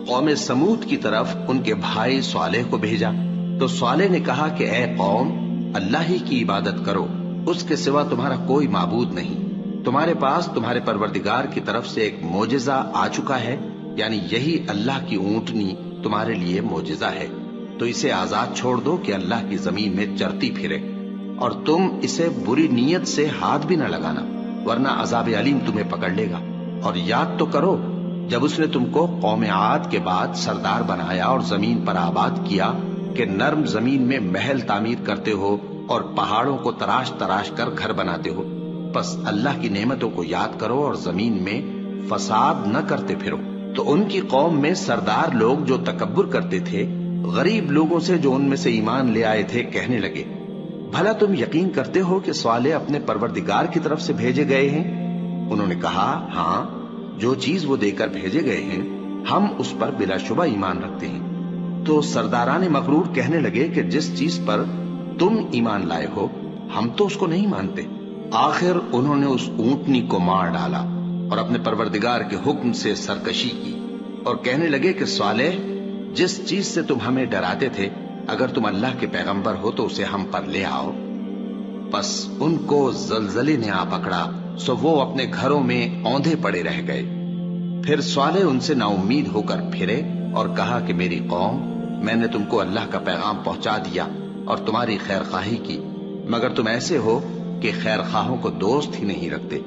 قوم سمود کی طرف ان کے بھائی صالح کو بھیجا تو صالح نے کہا کہ اے قوم، اللہ ہی کی عبادت کرو، اس کے سوا تمہارا کوئی معبود نہیں۔ تمہارے پاس تمہارے پروردگار کی طرف سے ایک معجزہ آ چکا ہے، یعنی یہی اللہ کی اونٹنی تمہارے لیے معجزہ ہے، تو اسے آزاد چھوڑ دو کہ اللہ کی زمین میں چرتی پھرے، اور تم اسے بری نیت سے ہاتھ بھی نہ لگانا، ورنہ عذاب علیم تمہیں پکڑ لے گا۔ اور یاد تو کرو جب اس نے تم کو قوم عاد کے بعد سردار بنایا اور زمین پر آباد کیا کہ نرم زمین میں محل تعمیر کرتے ہو اور پہاڑوں کو تراش تراش کر گھر بناتے ہو۔ بس اللہ کی نعمتوں کو یاد کرو اور زمین میں فساد نہ کرتے پھرو۔ تو ان کی قوم میں سردار لوگ جو تکبر کرتے تھے، غریب لوگوں سے جو ان میں سے ایمان لے آئے تھے، کہنے لگے، بھلا تم یقین کرتے ہو کہ صالح اپنے پروردگار کی طرف سے بھیجے گئے ہیں؟ انہوں نے کہا، ہاں، جو چیز وہ دے کر بھیجے گئے ہیں ہم اس پر بلا شبہ ایمان رکھتے ہیں۔ تو سرداران مغرور کہنے لگے کہ جس چیز پر تم ایمان لائے ہو ہم تو اس کو نہیں مانتے۔ آخر انہوں نے اس اونٹنی کو مار ڈالا اور اپنے پروردگار کے حکم سے سرکشی کی، اور کہنے لگے کہ صالح، جس چیز سے تم ہمیں ڈراتے تھے، اگر تم اللہ کے پیغمبر ہو تو اسے ہم پر لے آؤ۔ بس ان کو زلزلے نے آ پکڑا، سو وہ اپنے گھروں میں اوندھے پڑے رہ گئے۔ پھر صالح ان سے نا امید ہو کر پھرے اور کہا کہ میری قوم، میں نے تم کو اللہ کا پیغام پہنچا دیا اور تمہاری خیر خواہی کی، مگر تم ایسے ہو کہ خیر خواہوں کو دوست ہی نہیں رکھتے۔